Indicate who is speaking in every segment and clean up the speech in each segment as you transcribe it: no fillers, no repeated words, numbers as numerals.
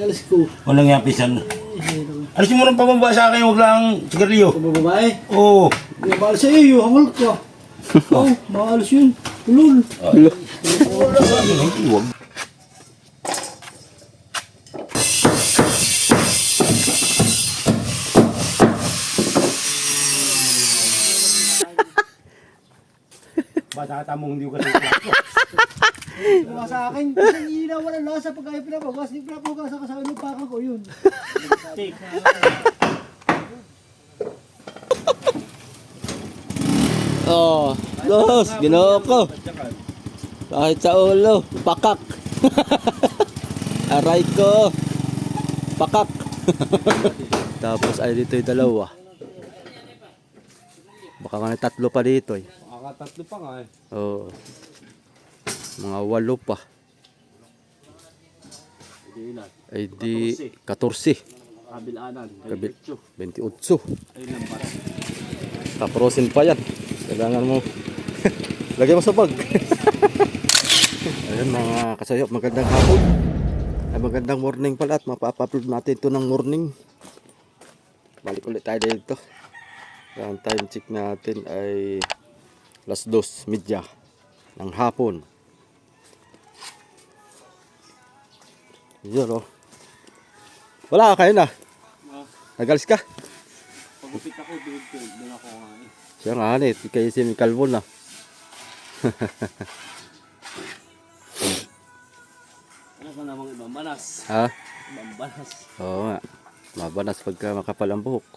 Speaker 1: Alas ko.
Speaker 2: Walang yapisan. Alisin mo ng pababa sa akin, huwag lang sigarilyo.
Speaker 1: Ito ba babae?
Speaker 2: Oo.
Speaker 1: Mahal sa iyo, hangal ka. Oo, mahalos yun. Ulol.
Speaker 2: Huwag. Bata ka tamong hindi ko kasi
Speaker 1: Diba sa akin, hindi na walang lasa pag ayaw pinapagas. Hindi pinapagas ka sa akin, pakal ko yun.
Speaker 3: Oh, dos, ginoo ko. Kahit sa ulo, pakak. Aray ko. Pakak. Tapos ay dito yung dalawa. Baka nga tatlo pa dito eh.
Speaker 2: Tatlo pa nga eh.
Speaker 3: Oo. Mga 8 pa. Ay di 14.
Speaker 2: Kabilanan.
Speaker 3: 28. Taprosin pa yan. Kailangan mo lagay mo sa bag. Ayun mga kasayop, magandang hapon. Ay magandang morning pala at mapa-upload natin ito ng morning. Balik ulit tayo dito. Ang time check natin ay 2:30 ng hapon. Yun o. Wala ka kayo na. Nagalis ka?
Speaker 2: Pagupit ako, doon ako nga eh.
Speaker 3: Siya nga hanit, kayo si Calvo na.
Speaker 2: Ano ka namang ibang banas?
Speaker 3: Ha?
Speaker 2: Ibang banas.
Speaker 3: Oo nga. Mabanas pagka makapal ang buhok.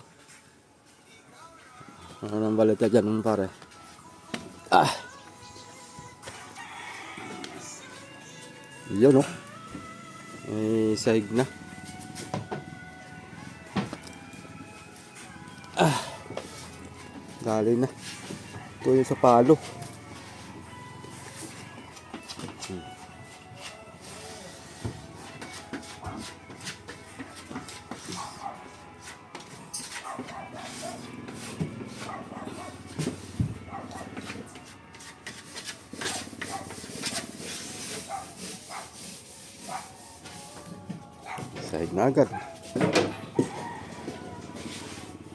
Speaker 3: Ano nang balita dyan pare? Yun o. May sahig na. Dali na. Ito yung sa palo. Sahig na agad.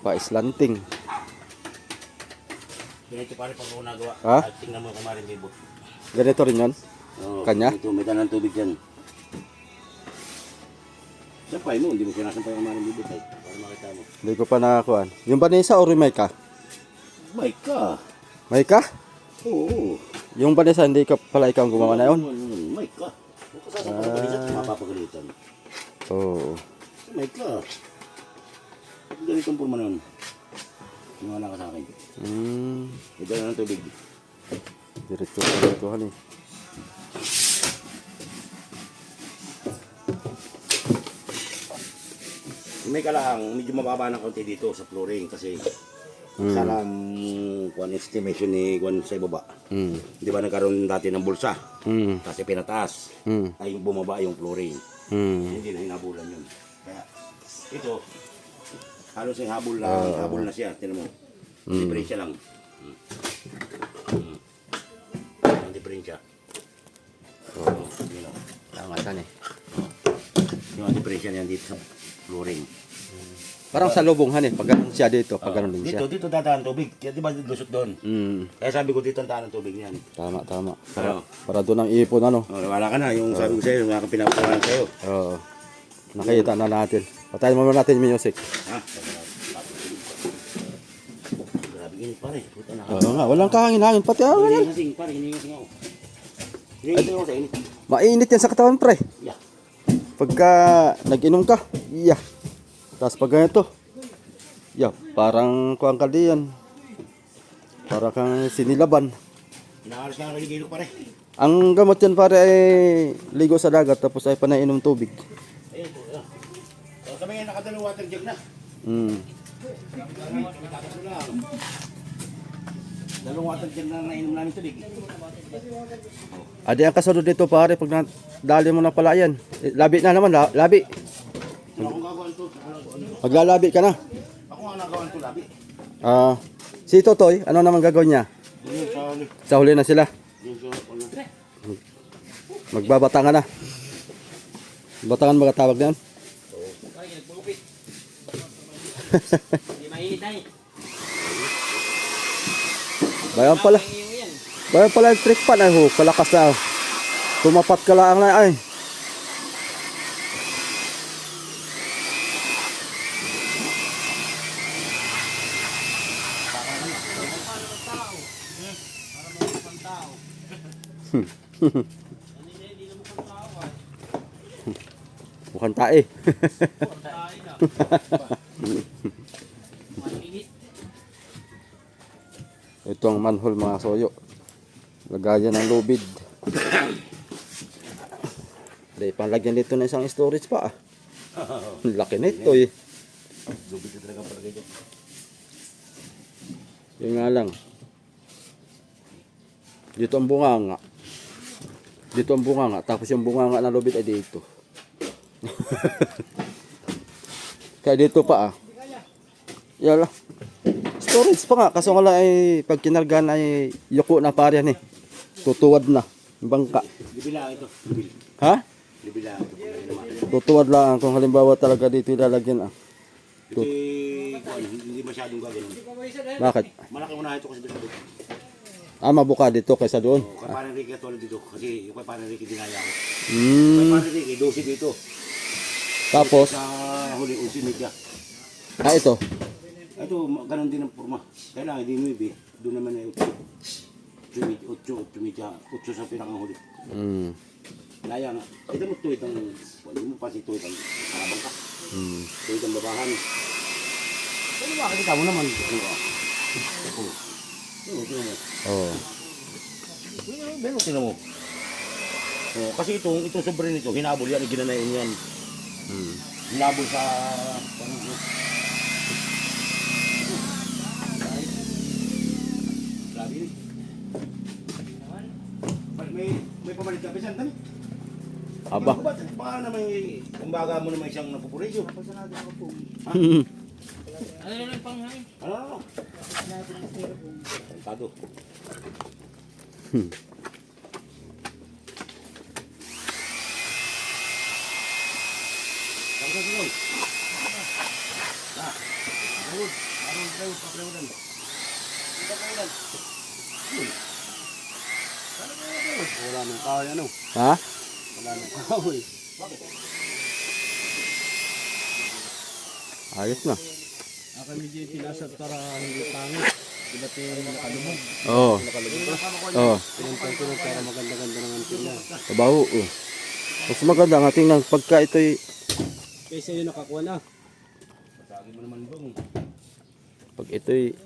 Speaker 3: Pa-islanting.
Speaker 2: Ganito pare pag ako nagawa.
Speaker 3: Ha?
Speaker 2: Tingnan mo kung maring bibot.
Speaker 3: Ganito rin yun?
Speaker 2: Oo,
Speaker 3: Kanya?
Speaker 2: Ito, may tanang tubig dyan. Sampay mo, hindi mo kinasampay ang maring bibot ay. Para makita mo.
Speaker 3: Hindi ko pa nakakuan. Yung Vanessa o may ka?
Speaker 2: May ka.
Speaker 3: May ka?
Speaker 2: Oo.
Speaker 3: Yung Vanessa hindi ka pala ikaw ang gumawa na yun?
Speaker 2: May ka. Huwag ka sasampay at mapapagalitan.
Speaker 3: Oo.
Speaker 2: May ka. Ganitong purma na yun. Wala ka sa akin. Ito na ng tubig.
Speaker 3: Diretso ka dito eh.
Speaker 2: May kalaang medyo mababa ng konti dito sa flooring kasi sana ang estimation ni Juan sa ibaba. Di ba nagkaroon dati ng bulsa? Kasi pinataas ay bumaba yung flooring. Hindi na hinabulan yun. Kaya ito, halos yung habol na siya. Tinan mo, diferensya lang. Ang diferensya. Yun lang.
Speaker 3: Tangatan eh.
Speaker 2: Yung diferensya niyan dito sa flooring.
Speaker 3: Parang sa lubunghan eh. Pag ganun siya dito, pag ganun din siya.
Speaker 2: Dito dadaan tubig. Kaya di ba lusot doon? Kaya sabi ko dito ang daan ng tubig niyan.
Speaker 3: Tama.
Speaker 2: Ano?
Speaker 3: Para doon ang ipon ano.
Speaker 2: Wala ka na. Yung sabi ko sa'yo, yung aking pinapawalan sa'yo.
Speaker 3: Oo. Nakita na natin. Patayin mo natin yung music.
Speaker 2: Ha? Grabe init pare. Puta na.
Speaker 3: Oo nga, walang kahangin-hangin. Pati ako yan.
Speaker 2: Hinihingasing pare, hinihingasing ako. Hinihingasing ako sa init.
Speaker 3: Mainit yan sa katawan pre.
Speaker 2: Yeah.
Speaker 3: Pagka nag-inom ka, iya. Tapos pag ganito, iya, parang kuwang ka diyan. Parang kang sinilaban.
Speaker 2: Inaalas ka ng kaligilo pare.
Speaker 3: Ang gamot yan pare ay ligo sa dagat tapos ay panainom tubig.
Speaker 2: Ayun po. So, kami ngayon nakadalawang water jug na. Dalawang water jug na nainom namin tubig.
Speaker 3: Adi ang kasunod nito pare pag dali mo na pala yan. Labi na naman, labi.
Speaker 2: Ako ang gagawin to.
Speaker 3: Maglalabi ka na.
Speaker 2: Ako ang nagawin to labi.
Speaker 3: Si Totoy, ano naman gagawin niya?
Speaker 2: Yun sa ulit.
Speaker 3: Sa huli na sila.
Speaker 2: Yun sa ulit.
Speaker 3: Magbabatangan na. Batangan magatawag na yan?
Speaker 4: Hindi mainit ay.
Speaker 3: Bayan pala.
Speaker 4: Yan.
Speaker 3: Bayan pala yung trick pan. Ay ho, kalakas na. Tumapat ka lang na ay. Mukhang tae. Ito ang manhole mga soyo. Lagayan ng lubid. Dahil panlagyan dito na isang storage pa. Ang laki nito eh.
Speaker 2: Lubid na talaga pala ganyan.
Speaker 3: Yun nga lang. Dito ang bunganga. Dito ang bunganga. Tapos yung bunganga na lubid ay dito. Kaya dito pa ah. Yala. Storage pa nga. Kaso nga lang ay pag kinargan ay yuko na pa rin eh. Tutuwad na. Yung bangka.
Speaker 2: Libila ito. Libil.
Speaker 3: Ha?
Speaker 2: Libila ito.
Speaker 3: Tutuwad lang kung halimbawa talaga dito ilalagyan ah.
Speaker 2: Hindi masyadong gagawin.
Speaker 3: Bakit?
Speaker 2: Malaki mo na ito kasi dito.
Speaker 3: Ah, mabuka dito kaysa doon.
Speaker 2: Kaya parang Ricky at dito. Kasi yung kay parang Ricky dinaya ko. Kay
Speaker 3: Hmm.
Speaker 2: parang Ricky, 12 dito.
Speaker 3: Tapos,
Speaker 2: Sa huli, 11 media.
Speaker 3: ah ito.
Speaker 2: Ito, ganun din ang forma. Kailangan, hindi mo ibi. Doon naman ay 8 media. 8 sa pinakahuli.
Speaker 3: Hmm.
Speaker 2: Laya nga. Ito mo tuwid ang, hindi mo pa si tuwid ang karabang ka.
Speaker 3: Hmm.
Speaker 2: Tuwid ang babahan. Ano ba, kita mo naman. Ano ba? Tingnan mo.
Speaker 3: Oh.
Speaker 2: Meron, tingnan mo. Oh, kasi itong sobre nito, hinabol yan, ginanayin yan.
Speaker 3: Hmm.
Speaker 2: Hinabol sa... Grabe yun. May pamalit ka, Pesan, dami.
Speaker 3: Aba.
Speaker 2: Baka na may, kumbaga mo na may isang napupurisyo. Ha?
Speaker 4: Ano na lang panghangin?
Speaker 2: Ano? Tado. Sangka singol. Arun, paprehudan. Paprehudan. Wala nang kahoy ano?
Speaker 3: Ha?
Speaker 2: Wala nang kahoy. Bakit?
Speaker 3: Ayos na.
Speaker 1: Ako medyo tinasat para hindi pangit. Diba ito yung nakalubog?
Speaker 3: Oo. Oo.
Speaker 1: Pinantay ko na para maganda-ganda ng antena.
Speaker 3: Kabaho. Oh. Mas maganda nga tingnan pagka ito'y
Speaker 1: Kaysa yun nakakuha na.
Speaker 2: Sabi mo naman bang.
Speaker 3: pag ito'y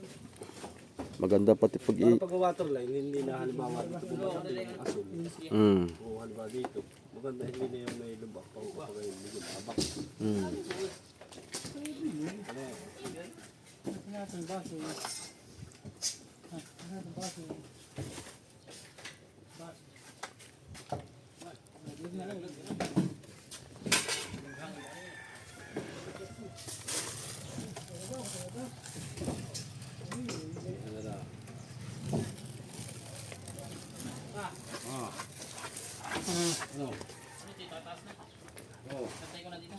Speaker 3: maganda pati pag i
Speaker 1: Para pag waterline, hindi na halimbawa dito pumasok din ang asul.
Speaker 3: mm.
Speaker 1: O halimbawa dito. Maganda hindi na yung may lubak. Pag hindi ko nakabak.
Speaker 3: Mm.
Speaker 4: Patay ko na dito.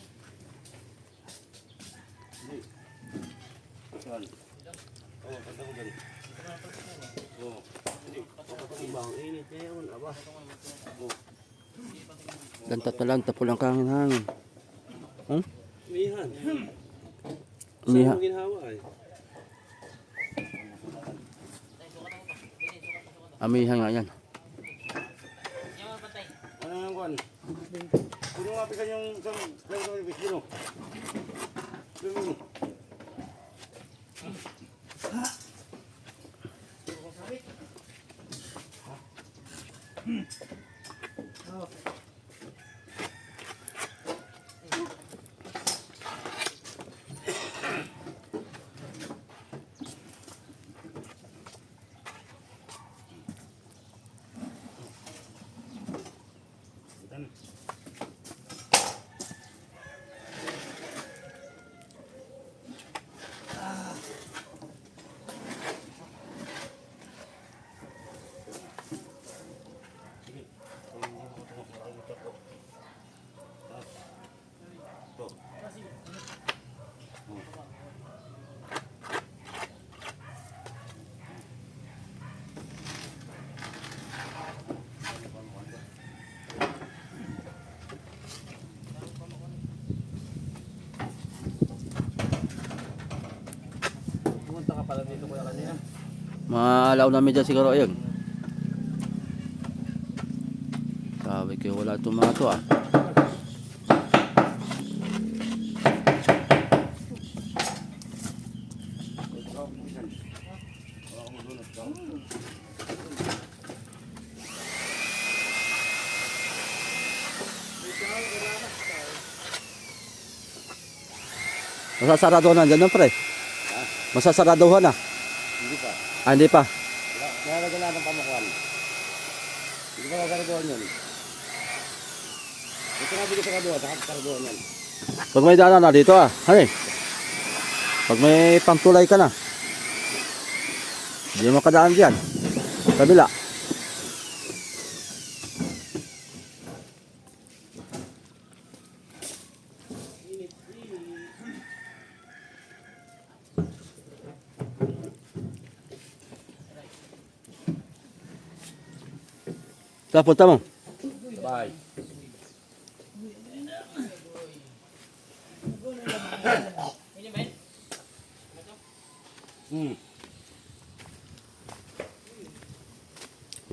Speaker 2: Yan. Oh, kanta mo dyan. Oh.
Speaker 1: Ang init ngayon, aba.
Speaker 3: Lantat na lang tapulang kangin hangin.
Speaker 1: Mihan.
Speaker 3: Umiha.
Speaker 1: Saan mo ginhawa ay?
Speaker 3: Amihan nga yan.
Speaker 4: Yung mga patay.
Speaker 2: Ano yung kuhan? Puno nga pisan yung isang plato ng ibis dito. Puno. pala dito kuya kanina.
Speaker 3: Maalaw namin dyan siguro ayun. Sabi ko wala itong mga to ah. Masasaraduhan na dyan pre. Masasaraduhan na.
Speaker 2: Hindi pa.
Speaker 3: Ah, hindi pa.
Speaker 2: Nalagyan na ng pamakuan. Hindi pa kagaraduhan yun. Ito na bigay sa karaduhan, nakakaraduhan yan.
Speaker 3: Pag may daanan na dito ah. Hani. Pag may pantulay ka na. Hindi mo makadaan dyan. Kabila. Saan punta mo?
Speaker 2: Bye.
Speaker 4: Ini ba?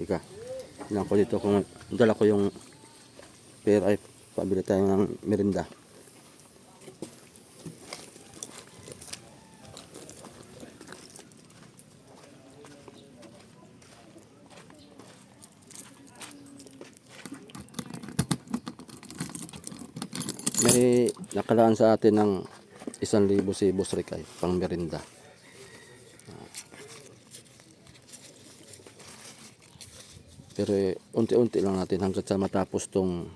Speaker 3: Ika. Tingnan ko dito kung dala ko yung pera ay pabili tayo ng merinda. May nakalaan sa atin ng 1,000 si Boss Rick ay pang merinda. Pero unti-unti lang natin hanggang sa matapos tong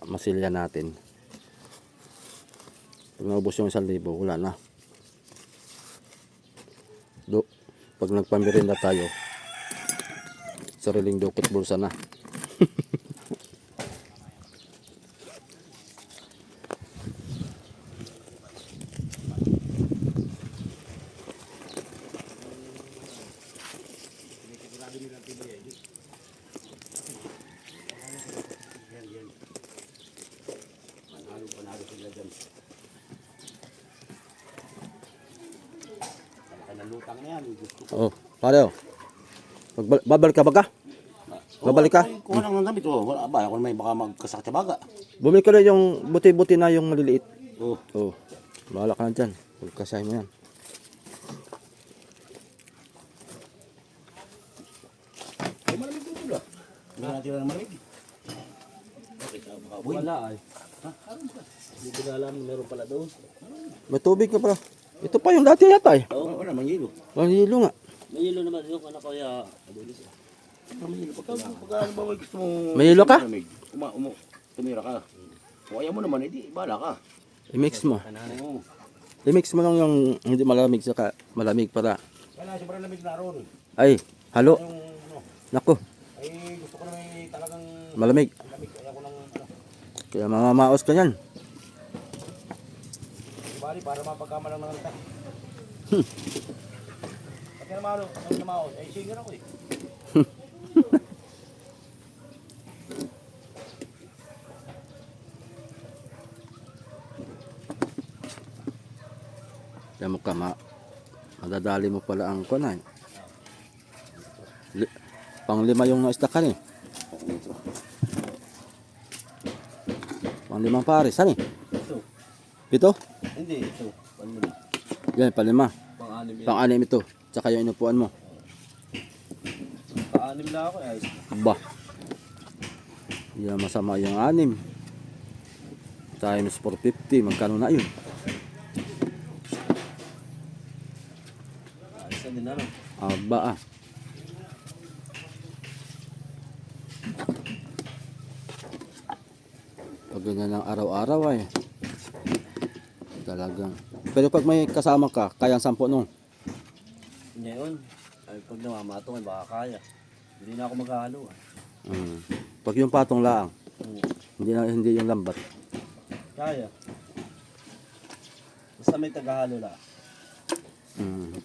Speaker 3: masilya natin. Pag naubos yung 1,000, wala na. Pag nagpamerinda tayo, sariling dukot bulsa na. Oh, pare oh. Babalik ka ba ka? Babalik ka?
Speaker 2: Ay, kuha lang ng damit. Wala ba? Ako may baka magkasakit sa baga.
Speaker 3: Bumili ka na yung buti-buti na yung maliliit.
Speaker 2: Oh.
Speaker 3: Oh, bahala ka na dyan. Pagkasahin mo yan.
Speaker 2: Ay, malamig dito ba? Hindi natin na malamig. Bakit? Wala ay. Ha? Hindi ko na alam. Meron pala doon.
Speaker 3: May tubig ka pala. Ito pa yung dati yata eh.
Speaker 2: Oo, wala. Manghilo.
Speaker 3: Ang hilo nga.
Speaker 4: May yelo naman yung anak ko ya.
Speaker 2: Manghilo. Pagka ano ba gusto mo...
Speaker 3: May hilo ka?
Speaker 2: Tumira ka. Kung ayaw mo naman, edi bahala ka.
Speaker 3: I-mix mo.
Speaker 2: Oo.
Speaker 3: I-mix mo lang yung hindi malamig saka malamig para.
Speaker 2: Wala, sobrang lamig na ron.
Speaker 3: Ay, halo.
Speaker 2: Yung, ano,
Speaker 3: Nako,
Speaker 2: ay gusto ko na may talagang
Speaker 3: malamig.
Speaker 2: lamig. Kaya ko lang, ano,
Speaker 3: Kaya mamamaos ka yan.
Speaker 2: bali, para mapagkama lang ng alta. Pati naman, ano naman, ay singer ako eh.
Speaker 3: Kaya mo ka, madadali mo pala ang kunay. Pang-5 yung istakan eh. Pang-5 pares, ano eh? Ito?
Speaker 2: Hindi, ito. Ano mo?
Speaker 3: Yan, pang-5.
Speaker 2: Pang-anim yan.
Speaker 3: Pang-6 ito. Tsaka yung inupuan mo.
Speaker 2: Pang-anim lang ako eh.
Speaker 3: Ba. Yan, masama yung 6. Times 450. Magkano na yun?
Speaker 2: Isa din na lang.
Speaker 3: Aba ah. Pag ganyan ng araw-araw ay talagang. Pero pag may kasama ka, kayang 10 nung.
Speaker 2: Ngayon, ay pag namamatong ay baka kaya. Hindi na ako maghahalo ah.
Speaker 3: Pag yung patong laang, hindi yung lambat.
Speaker 2: Kaya. Basta may tagahalo lang.
Speaker 3: Mm.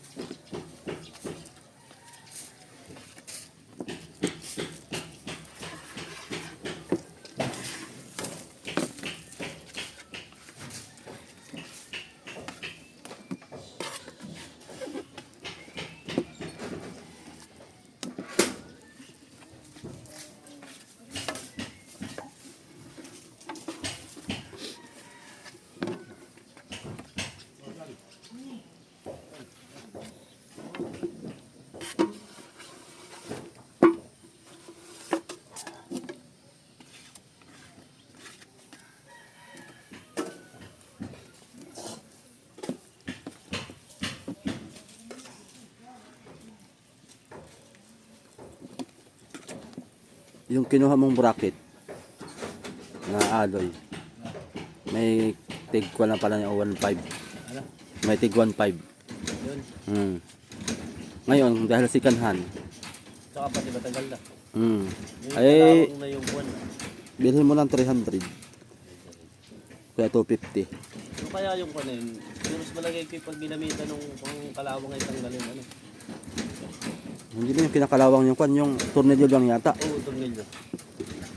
Speaker 3: Yung kinuha mong bracket na alloy, may tig ko lang pala yung 1.5. May tig 1.5.
Speaker 4: Yun.
Speaker 3: Ngayon, dahil second hand,
Speaker 4: Tsaka pati matagal na.
Speaker 3: mm.
Speaker 4: Yung
Speaker 3: Ay,
Speaker 4: kalawang na yung buwan.
Speaker 3: bilhin mo ng 300. Kaya 250.
Speaker 4: So kaya yung kanin, mas malagay ko yung pag ginamitan ng pang kalawang ay tanggalin ano.
Speaker 3: Hindi na yung kinakalawang yung kwan, yung tornilyo lang yata.
Speaker 4: Oo, tornilyo.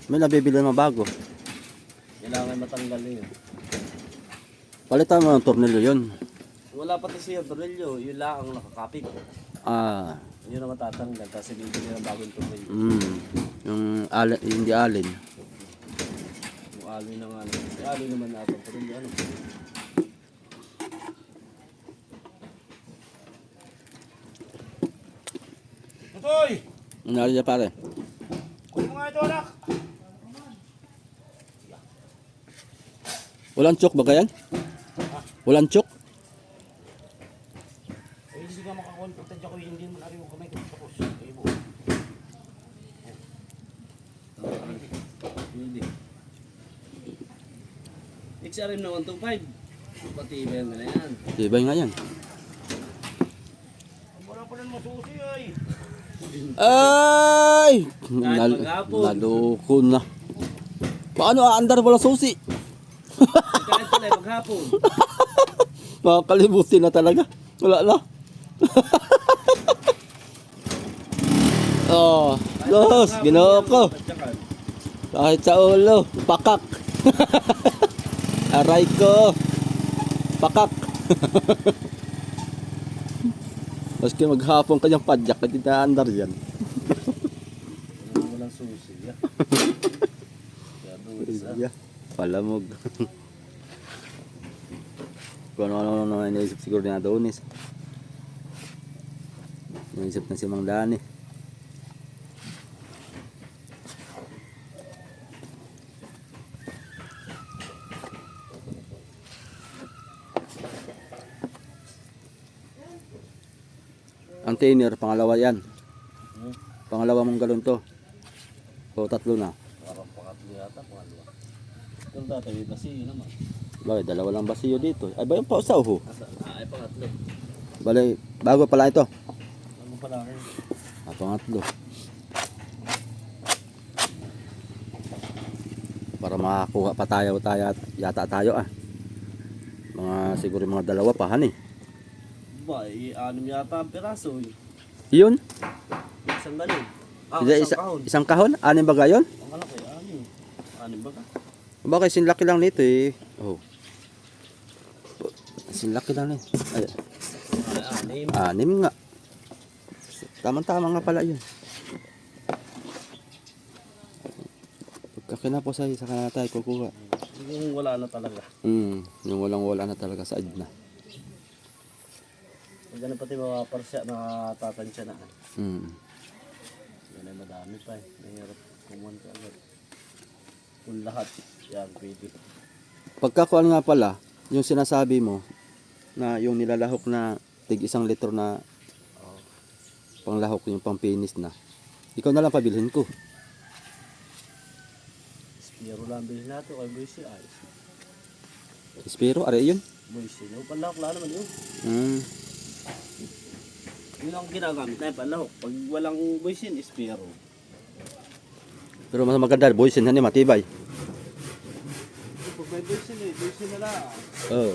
Speaker 3: May nabibili naman bago.
Speaker 4: Kailangan matanggal yun.
Speaker 3: Palitan mo ng tornilyo yun.
Speaker 4: Wala pati siya tornilyo, yun lang ang nakakapit.
Speaker 3: Ah,
Speaker 4: Yun ang matatanggal, tapos bibili ng bagong tornilyo.
Speaker 3: yung alin, hindi alin.
Speaker 4: Yung aloy na nga. Yung aloy naman na itong tornilyo, ano.
Speaker 2: Tutoy!
Speaker 3: Nangyari niya pare.
Speaker 2: Kunin mo nga ito, anak!
Speaker 3: Walang chok ba yan? Walang chok?
Speaker 2: Eh, hindi ka makakontak dyan ko, hindi mo narin mo kamay kung tapos. Eh, mo.
Speaker 4: Hindi. XRM na 125. Pati iba na yan.
Speaker 3: Tibay nga yan.
Speaker 2: Wala pa rin masusi ay.
Speaker 3: Ay!
Speaker 4: Kahit maghapon.
Speaker 3: Naloko na. Paano aandar wala susi?
Speaker 4: Kahit pala maghapon.
Speaker 3: Makakalimutin na talaga. Wala na. Oh, los, ginoo ko. Kahit sa ulo, pakak. Aray ko. Pakak. Maski maghapon kanyang padyak, hindi na andar yan.
Speaker 4: Walang susi.
Speaker 3: Yeah. Palamog. Kung ano na iniisip siguro ni Adonis. Iniisip na si Mang Dani. Ang thinner, pangalawa yan. Pangalawa mong galon to. O tatlo na.
Speaker 4: Parang pangatlo yata, pangalawa. Kung dati may basiyo naman.
Speaker 3: Bakit? Dalawa lang basiyo dito. Ay ba yung pausaw ho?
Speaker 4: Ay, pangatlo.
Speaker 3: Bale, bago pala ito.
Speaker 4: Ano pa lang yun?
Speaker 3: Pangatlo. Para makakuha pa tayo yata tayo Mga siguro mga dalawa pa han eh.
Speaker 4: Ba, anim yata ang piraso.
Speaker 3: Yun?
Speaker 4: Isang galon.
Speaker 3: Hindi,
Speaker 4: Isang kahon.
Speaker 3: isang kahon? Anim ba gayon?
Speaker 4: Ang malaki, anim. Anim ba ka?
Speaker 3: Bakit sinlaki lang nito eh. Oh. Sinlaki lang eh. Ay,
Speaker 4: Anim.
Speaker 3: anim nga. Tama-tama nga pala yun. Pagkakinapos ay saka na tayo kukuha.
Speaker 4: Yung wala na talaga.
Speaker 3: Yung walang-wala na talaga sa na.
Speaker 4: Pag ganun pati mga parsya, nakatatansya na. Yan ay madami pa eh. Mahirap kumuhan ka agad. Kung lahat, yan pwede.
Speaker 3: Pagkakuan nga pala, yung sinasabi mo, na yung nilalahok na tig 1 litro na panglahok, yung pampinis na. Ikaw na lang pabilhin ko.
Speaker 4: Spiro lang bilhin natin kay Boise ay.
Speaker 3: Spiro, are yun?
Speaker 4: Boise, no? Panlahok lang naman yun. Yun ang ginagamit na yung panlahok. Pag walang Boise, Spiro.
Speaker 3: Pero mas maganda, boysin na matibay.
Speaker 4: Pag may Boise na lang.
Speaker 3: Oo.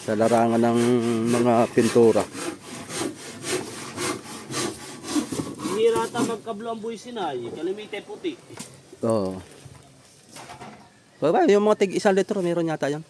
Speaker 3: Sa larangan ng mga pintura.
Speaker 4: Hihirata magkablo ang Boise na ay. Kalimite puti.
Speaker 3: Oo. Baba, yung mga tig 1 litro, meron yata yan.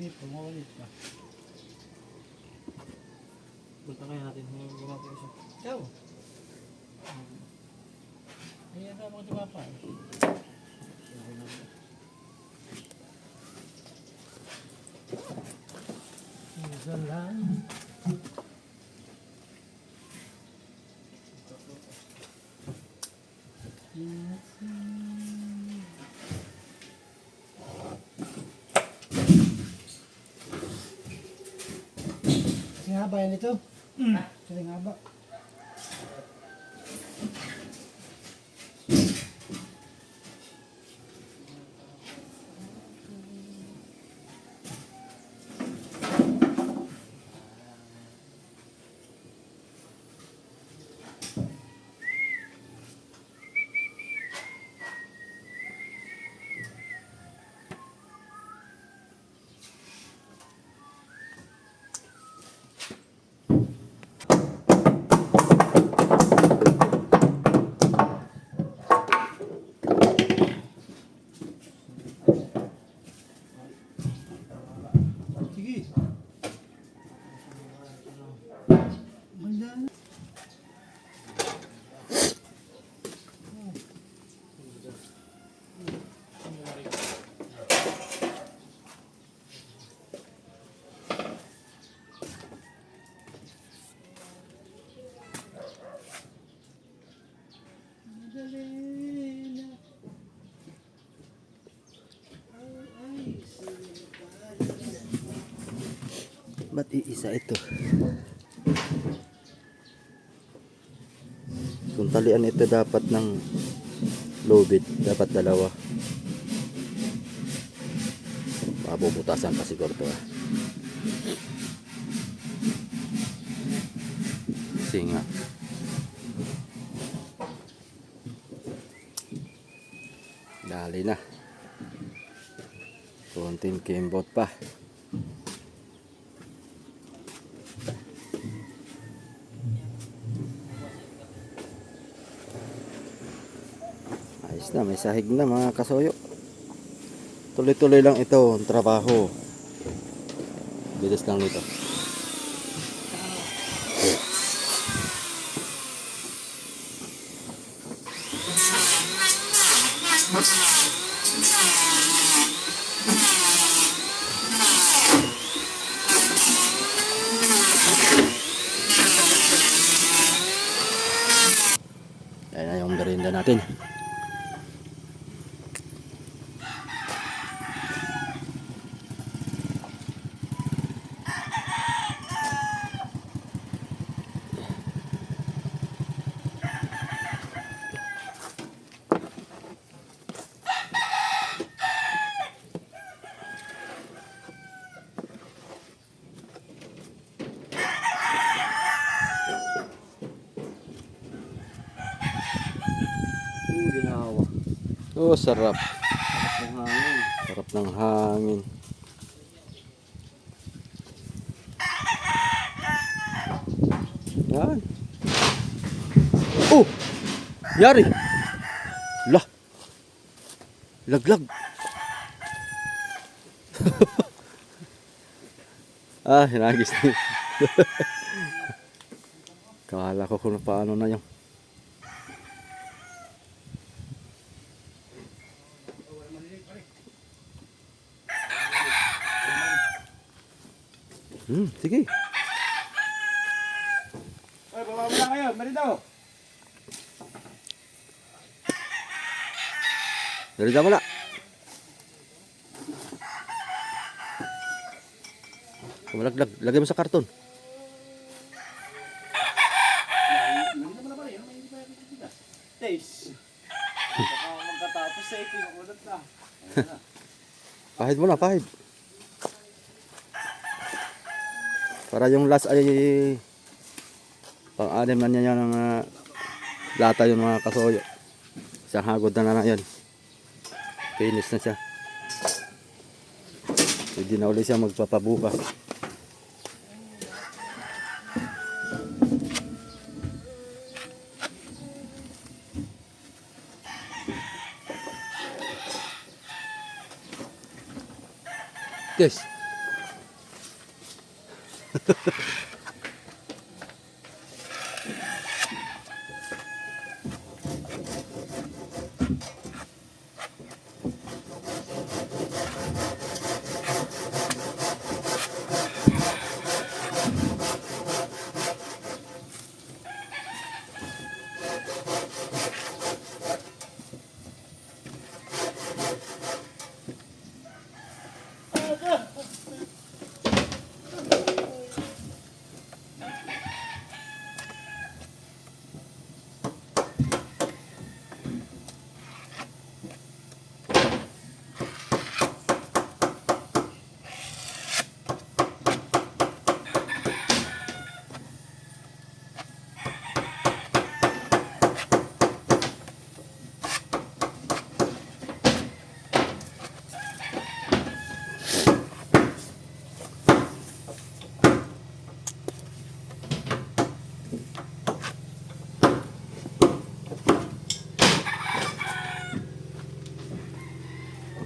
Speaker 1: dito, mawalit ka.
Speaker 4: Punta kaya natin yung gumagawa siya.
Speaker 1: Ikaw. Ayan na mga tumapa eh. Isa lang. Kasing haba yan ito. Kasing haba. Sige. Ganda na.
Speaker 3: Ba't iisa ito? Kung talian ito dapat ng lubid, dapat dalawa. Mabubutasan pa siguro ito. Singa. Dali na. Konting kembot pa. Ayos na, may sahig na mga kasoyo. Tuloy-tuloy lang ito ang trabaho. Bilis lang nito. Yan na yung merienda natin.
Speaker 4: Ginawa.
Speaker 3: Oh, sarap.
Speaker 4: Ang hangin.
Speaker 3: Sarap ng hangin. Yan. Oh! Yari! Lah! Laglag! Ah, hinagis na. Kala ko kung paano na yung sige.
Speaker 2: Oy, baba mo na kayo, marito.
Speaker 3: Dari mo na. Malaglag, lagay mo sa karton.
Speaker 4: Taste. Baka magkatapos sa ito, nakulat na.
Speaker 3: Pahid mo na, pahid. Para yung last ay pang-anim na niya ng lata yung mga kasoyo. Isang hagod na yan. Finish na siya. Hindi na ulit siya magpapabukas. Yes.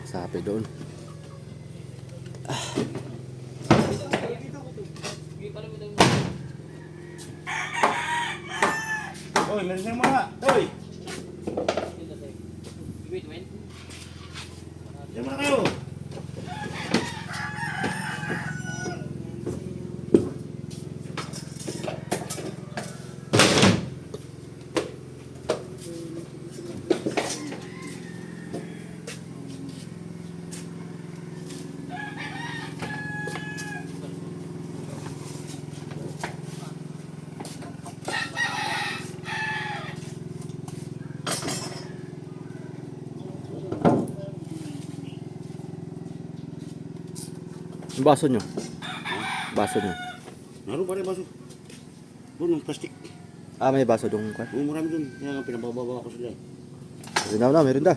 Speaker 3: Sabi doon.
Speaker 2: Hoy, meron na mga. Hoy! Diyan muna kayo.
Speaker 3: Yung baso nyo. Baso nyo.
Speaker 2: Naroon pa rin baso. Doon, yung plastic.
Speaker 3: Ah, may baso doon.
Speaker 2: Oo, marami doon. Kaya nga pinabababa ko sila eh.
Speaker 3: Meron na, meron na.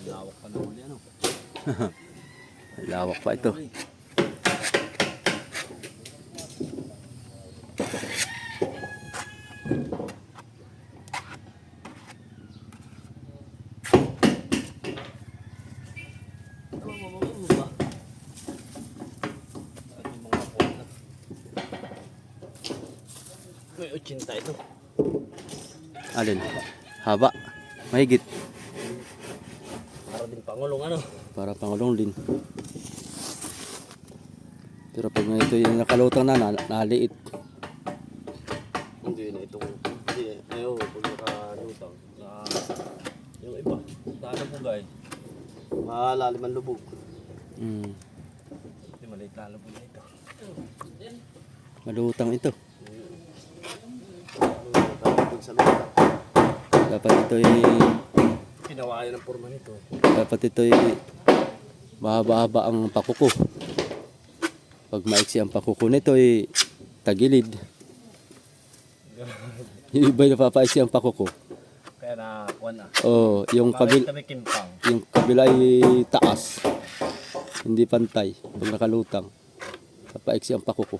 Speaker 4: Lawak pa na uli ano.
Speaker 3: Lawak pa ito.
Speaker 4: May 80 ito.
Speaker 3: Alin? Haba. Mahigit.
Speaker 4: Para din pangulong ano.
Speaker 3: Para pangulong din. Pero pag ito yung nakalutang na, naliit.
Speaker 4: Hindi na itong hindi ayo pag nakalutang na yung iba sana po guys malalim ang lubog. Hindi maliit na lubog na ito.
Speaker 3: Malutang ito.
Speaker 4: Lubog sa lutang.
Speaker 3: Dapat ito ay
Speaker 4: Pinawayan ang forma nito.
Speaker 3: mahaba-haba ang pakuko. Pag maiksi ang pakuko nito ay tagilid. Yung iba napapaiksi ang pakuko.
Speaker 4: Kaya na kuwan na.
Speaker 3: Oh, yung
Speaker 4: Kami kimpang.
Speaker 3: yung kabila ay taas. Hindi pantay pag nakalutang. Napaiksi ang pakuko.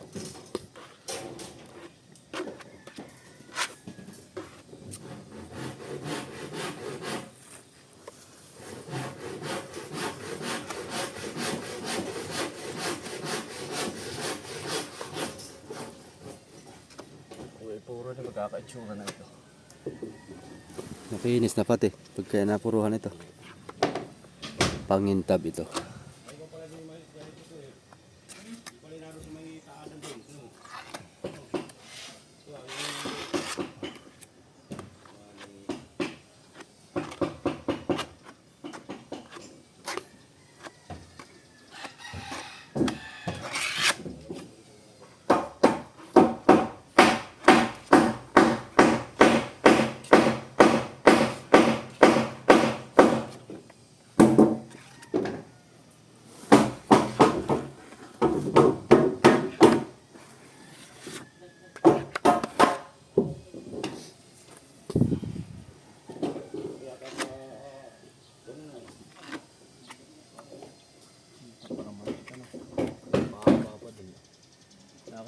Speaker 4: Puro na magkakaitsura na ito.
Speaker 3: Nakinis na pati pagka napuruhan ito. Pangintab ito.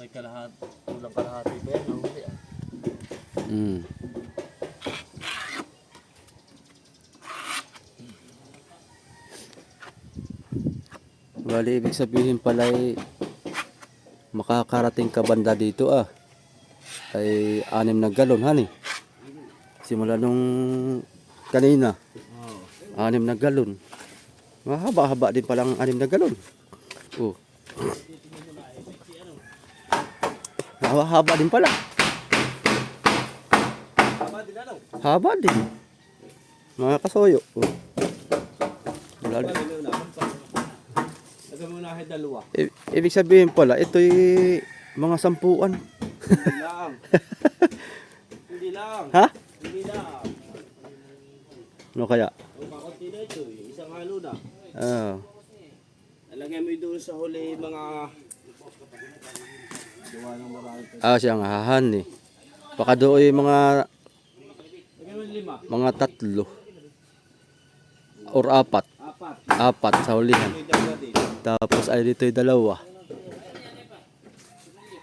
Speaker 4: May kalahati, kulang kalahati pa yan, nahuli ah.
Speaker 3: Bali, ibig sabihin pala ay makakarating ka banda dito ay 6 na galon, hani. Simula nung kanina, 6 na galon. Mahaba-haba din palang 6 na galon. Oh. Haba din pala. Haba din. Mga kasoyo. Oh. Wala din.
Speaker 4: Nagamunahin dalawa.
Speaker 3: Ibig sabihin pala, ito'y mga 10.
Speaker 4: Hindi lang. Hindi lang.
Speaker 3: Ha?
Speaker 4: Hindi lang.
Speaker 3: Ano kaya?
Speaker 4: Ang kakunti na ito eh. Isang halo na.
Speaker 3: Ah.
Speaker 4: Alagay mo doon sa huli mga... Gawa ng marami.
Speaker 3: Siyang hahan eh. Baka doon mga
Speaker 4: Lagay mo 5.
Speaker 3: mga 3 or 4. 4 sa hulihan.
Speaker 4: May dalawa din.
Speaker 3: Tapos ay dito'y 2.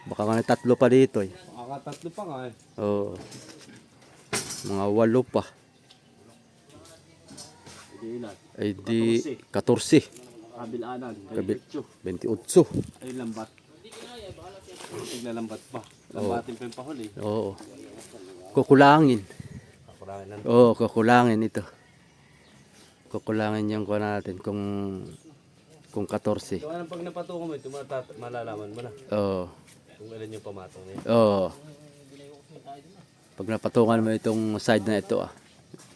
Speaker 3: Baka nga 3 pa dito eh.
Speaker 4: Makakatatlo pa nga eh.
Speaker 3: Oo. Mga 8 pa.
Speaker 4: Hindi ilan.
Speaker 3: Ay di 14.
Speaker 4: Kabilanan.
Speaker 3: Kabil
Speaker 4: 28.
Speaker 3: 28.
Speaker 4: Ay lambat. Tiglalambat pa. Lambatin pa yung pahuli.
Speaker 3: Oo. Kukulangin.
Speaker 4: Kakulangan lang.
Speaker 3: Oo, kukulangin ito. Kukulangin yung kuha natin kung 14.
Speaker 4: So, anong pag napatungo mo ito, malalaman mo na
Speaker 3: Oo.
Speaker 4: kung ilan yung pamatong niya.
Speaker 3: Oo. Pag napatungan mo itong side na ito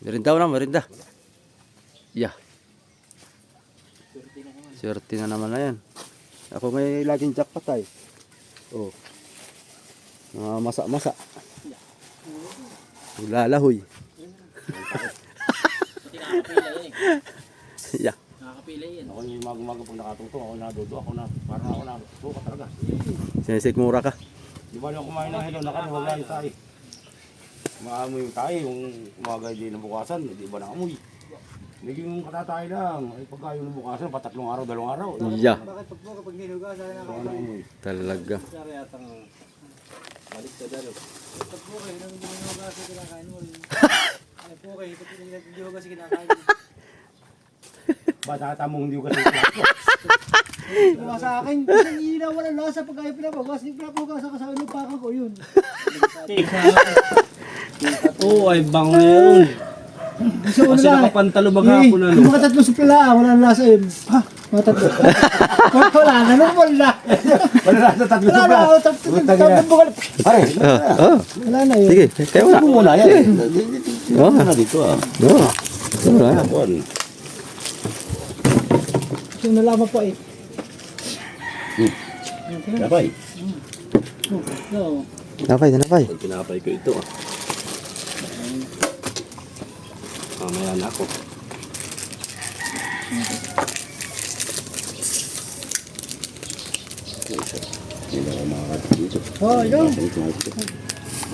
Speaker 3: Merinda na, merinda. Yeah. Swerte na naman na yan. Ako may laging jackpot ay. Oh. Mga masa-masa. Lalahoy. Yeah.
Speaker 2: Ako yung umaga pag nakatungtong, ako nadudo, parang ako nadudo talaga.
Speaker 3: Sinisikmura ka.
Speaker 2: Di ba nung kumain ng hello, wala yung tayo. Maamoy yung tayo, yung umaga hindi nabukasan, hindi ba nakamoy. Naging katatay lang, ay pagka yung nabukasan, pa 3 araw, 2 araw.
Speaker 3: Yeah.
Speaker 1: Bakit pag mo kapag nilugasan na
Speaker 2: Wala nakamoy.
Speaker 3: Talaga.
Speaker 4: Kaya yatang balik sa dalo.
Speaker 1: pag mo kayo nang nilugasan kinakain mo. Ano po kayo pag nilugasan kinakain mo.
Speaker 2: Bata mo hindi ko kasi
Speaker 1: Mga sa akin, isang ilaw walang lasa pag ayaw pinapagas. Hindi pinapagas ka sa ano pakang ko yun.
Speaker 4: Oo, ay bang meron. Kasi nakapantalo maghapon na.
Speaker 1: Yung mga 3 supla, walang lasa yun. Ha? Mga 3. Wala na, nung wala.
Speaker 2: wala na sa 3
Speaker 1: Wala na,
Speaker 2: sopa. Ay,
Speaker 1: wala na yun.
Speaker 3: Sige, kayo na.
Speaker 2: muna yan. Ano na dito
Speaker 3: Oo. Wala.
Speaker 2: Hapon.
Speaker 1: So nalaman po eh.
Speaker 2: Kapay.
Speaker 1: Oo.
Speaker 3: Napay, napay.
Speaker 4: Pag pinapay ko ito mamaya na ako.
Speaker 1: Oh, yun.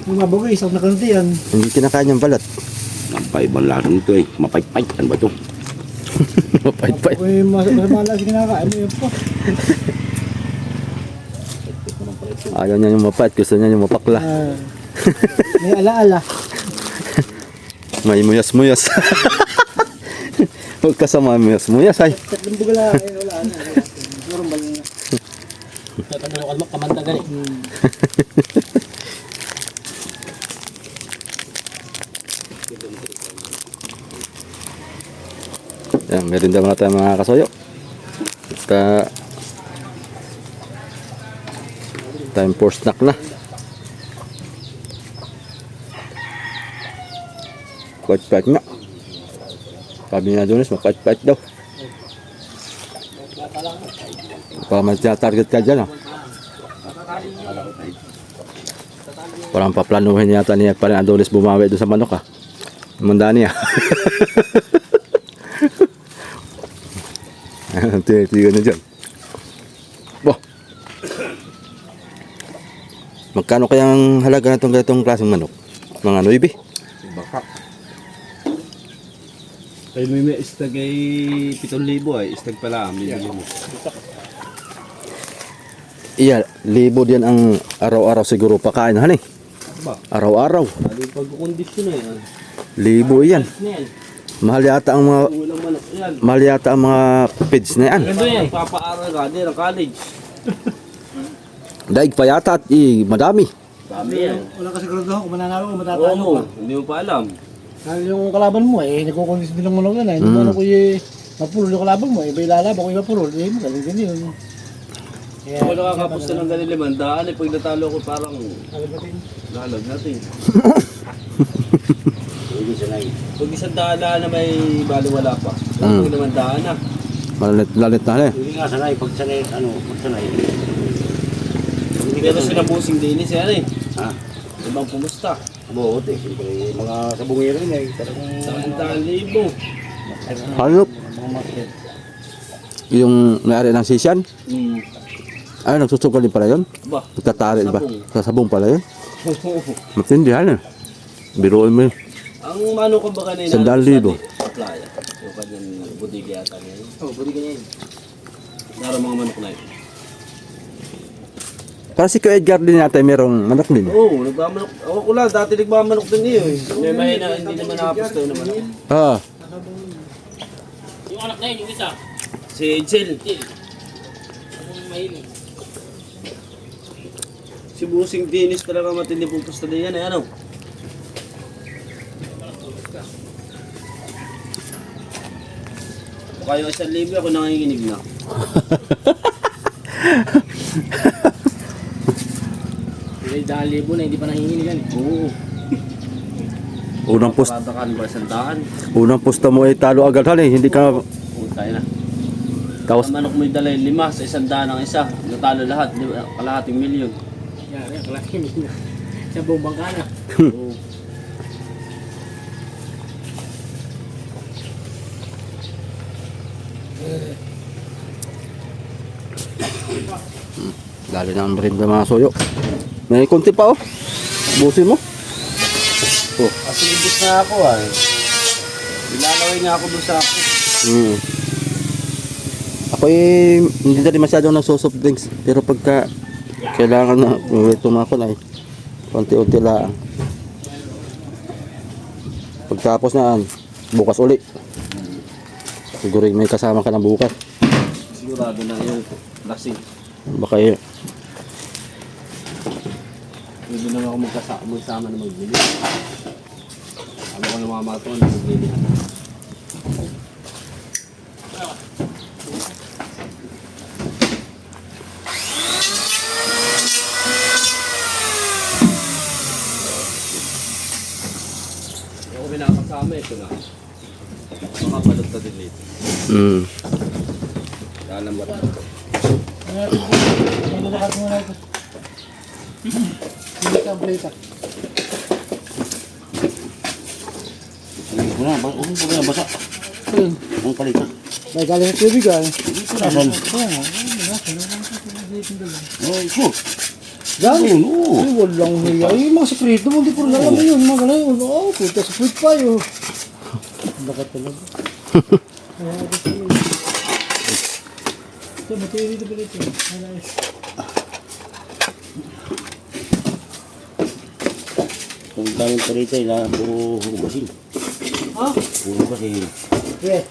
Speaker 1: Yung mabugay, isang nakanti yan.
Speaker 3: Hindi kinakain yung balat.
Speaker 2: Nampay bang lasa nito eh. Mapait-pait. Ano ba ito?
Speaker 3: Mapait-pait.
Speaker 1: Uy, malas kinakain mo yun po.
Speaker 3: Ayaw niya yung mapait. Gusto niya yung mapakla.
Speaker 1: May ala-ala.
Speaker 3: May muyas-muyas. Huwag kasama muyas-muyas ay.
Speaker 1: 3 bugala, ay wala na. Normal na.
Speaker 4: Tatanong mo kamanta gani.
Speaker 3: Yan, meron daw muna tayo mga kasoyo. At time for snack na. Pait-pait nga. Sabi na Donis, mapait-pait daw. Baka may target ka dyan Parang paplanuhin yata niya pa rin Adonis bumawi doon sa manok Manda niya. Tiga na dyan. Boh. Magkano kayang halaga na itong ganitong klaseng manok? Mga 9?
Speaker 4: Baka. Kaya may istag ay 7,000 ay istag pala. Bibili mo.
Speaker 3: Iya, libo din ang araw-araw siguro pakain, hani.
Speaker 4: Ba?
Speaker 3: Araw-araw.
Speaker 4: Lalo yung pagkukondisyon na yan.
Speaker 3: Libo yan.
Speaker 4: Na yan.
Speaker 3: Mahal yata ang mga
Speaker 4: Ulang manok yan.
Speaker 3: mahal yata ang mga feeds na yan.
Speaker 4: Ganda yan. Papaaral ka din ng college.
Speaker 3: Daig pa yata at madami.
Speaker 4: Dami yan.
Speaker 1: Wala ka sigurado kung mananalo o
Speaker 4: Oo
Speaker 1: matatalo
Speaker 4: mo.
Speaker 1: ka.
Speaker 4: Hindi mo pa alam.
Speaker 1: Dahil yung kalaban mo nagkukondis din ng manok yan. Hindi mo ano ko mapulol yung kalaban mo. Iba ilalaban kung iba pulol. Mo galing din yun. Kaya,
Speaker 4: Kung nakakapos na ng ganun 500, pag natalo ko parang
Speaker 1: alibatin.
Speaker 4: lalag natin.
Speaker 2: Hindi sanay.
Speaker 4: Pag 100 na may baliwala pa. Pag 500 na.
Speaker 3: Lalit na eh.
Speaker 2: Hindi nga sanay. Pag sanay, pag sanay.
Speaker 4: Pero sila busing dinis yan eh.
Speaker 2: Ha?
Speaker 4: Ibang pumusta.
Speaker 2: Buot eh. Siyempre, mga sabungero yun eh. Talagang...
Speaker 4: Sa 100,000.
Speaker 3: Hayop.
Speaker 2: Mga market.
Speaker 3: Yung may-ari ng sisyan. Ay, nagsusugal din pala yun.
Speaker 4: Ba?
Speaker 3: Nagtatari ba?
Speaker 4: Sabong.
Speaker 3: Sa sabong pala yun. Matindihan eh. Biruin mo yun.
Speaker 4: Ang mano ko ba kanina?
Speaker 3: 100,000.
Speaker 4: Sa playa. Yung kanyang budiga yata niya.
Speaker 1: Oo, pwede ganyan.
Speaker 4: Nara mga manok na yun.
Speaker 3: Para si Kuya Edgar din yata merong manok din.
Speaker 4: Oo, nagmamanok. Ako ko lang, dati nagmamanok din niyo eh. May mahina, hindi naman nakapos tayo naman.
Speaker 3: Ah,
Speaker 5: Yung anak na yun, yung isa.
Speaker 4: Si Edsel.
Speaker 5: Ang mahilig.
Speaker 4: Si Busing Dinis talaga matindi pupusta din yan eh, ano? Kaya 1,000 ako nanginginig na.
Speaker 5: May 1,000 na, hindi pa nahihiligan.
Speaker 4: Oo.
Speaker 3: unang
Speaker 4: Katakan ba 100?
Speaker 3: unang pusta mo ay talo agad hali, hindi ka
Speaker 4: Tayo na.
Speaker 3: tapos
Speaker 4: Ang manok mo yung dalay 5 sa 100 ang isa. Natalo lahat, kalahating milyon.
Speaker 5: Yan, yan, kalaki nila. Sa buong bangka na.
Speaker 4: Oo.
Speaker 3: dali na ang rin ng mga soyo. May konti pa oh. Busin mo.
Speaker 4: Kasi ibig na ako ah. Ilalaway nga ako doon sa ako.
Speaker 3: Mm. Ako hindi na rin masyadong nagsosoft drinks. Pero pagka kailangan na, ito na ako na konti-unti lang. Pagtapos na, bukas uli. Siguro may kasama ka na bukas.
Speaker 4: Sigurado na yung lasing.
Speaker 3: Baka yun.
Speaker 4: Pwede naman ako magsama na magbili. Ano ko ng mga mato na magbili. Ako pinakasama ito na. Makabalot na din dito.
Speaker 3: Mm.
Speaker 4: Alam ba ito?
Speaker 1: Ano lakas mo na ito? Hindi ka ang plate.
Speaker 2: Hindi ko na. Huwag ko na basa. Ang palita.
Speaker 1: May galing sa tubig ah.
Speaker 2: Nasaan? Oh, ito.
Speaker 1: Galing.
Speaker 2: Oo.
Speaker 1: Ay, walang hiya. Ay, mga sekreto mo, hindi ko rin alam yun. Mga gano'n. Oo, puta sa fruit pie. Oh. Bakit talaga? Ito, matuloy dito pa dito.
Speaker 2: Kung daming palita, puro hugasin.
Speaker 1: Ha?
Speaker 2: Puro hugasin.
Speaker 1: Yeah.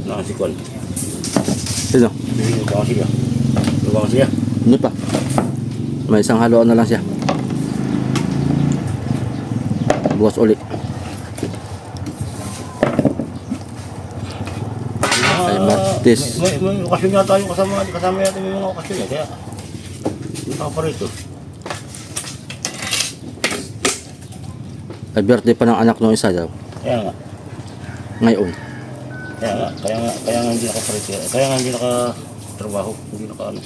Speaker 2: Nakasikon.
Speaker 3: Sino?
Speaker 2: Lugaw siya. Lugaw siya.
Speaker 3: Hindi pa. May isang haluan na lang siya. Bukas uli. Ay, Martes.
Speaker 2: May okasyon nga tayo kasama natin may mga okasyon. Kaya, hindi pa pa rito.
Speaker 3: Ay, birthday pa ng anak ng isa daw.
Speaker 2: Kaya nga.
Speaker 3: Ngayon.
Speaker 2: Kaya nga hindi nakaparito. Kaya nga hindi nakatrabaho. Hindi naka ano.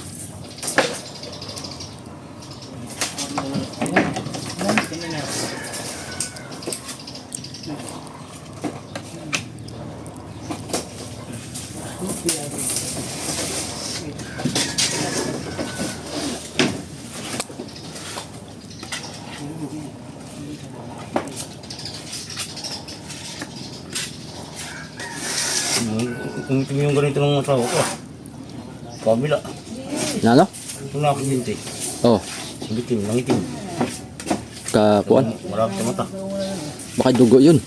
Speaker 2: Yung ganito ng asawa ko. Kabila.
Speaker 3: Na ano?
Speaker 2: Ito na ako binti.
Speaker 3: Oh,
Speaker 2: Nangitim, nangitim.
Speaker 3: kakuan.
Speaker 2: Marami sa mata.
Speaker 3: Baka dugo yun.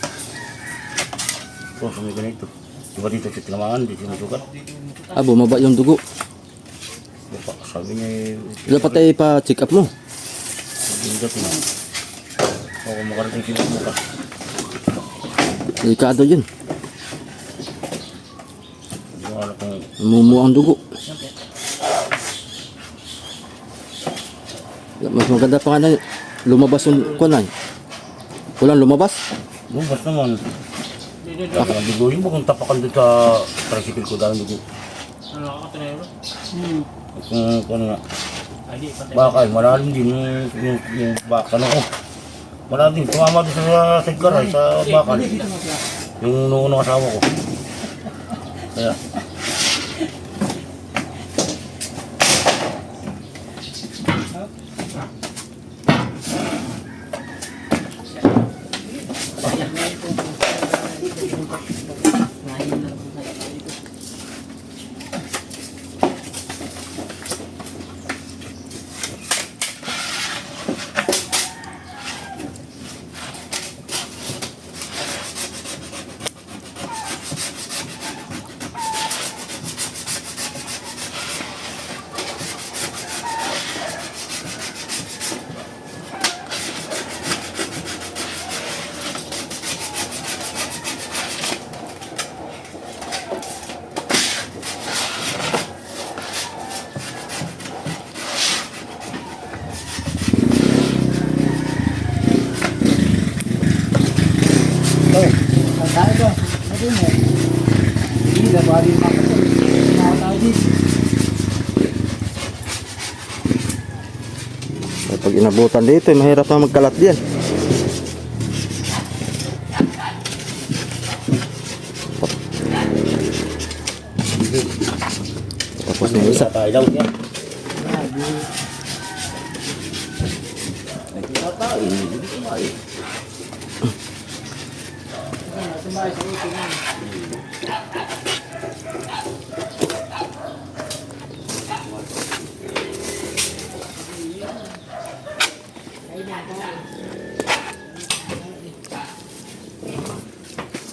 Speaker 2: Oh, sa may ganito. Diba dito sa tinamangan, dito yung sugat.
Speaker 3: Ah, bumaba yung dugo.
Speaker 2: Diba, sabi niya
Speaker 3: Dapat ay pa-check up mo.
Speaker 2: hindi dating. Ako makarating sila bukas.
Speaker 3: Delikado yun.
Speaker 2: Hindi ko alam kung
Speaker 3: Mumuo ang dugo. Mas maganda pa nga na lumabas yung kunan. Walang lumabas.
Speaker 2: bukas naman. Ang dugo yun ba kung tapakan doon sa tricycle ko dahil dugo.
Speaker 5: Ano nakakatanero?
Speaker 2: Kung ano nga.
Speaker 5: Ay, di, patay.
Speaker 2: Baka eh, malalim din yung baka ano ko. Malalim din, tumama din sa sigar ay sa bakal. Yung noong asawa ko. Kaya,
Speaker 1: Tayo ba? Ano mo? Hindi na ba rin makapag? Tayo dito.
Speaker 3: Pag inabutan dito, mahirap na magkalat diyan. Tapos na yung isa.
Speaker 2: isa tayo daw yan.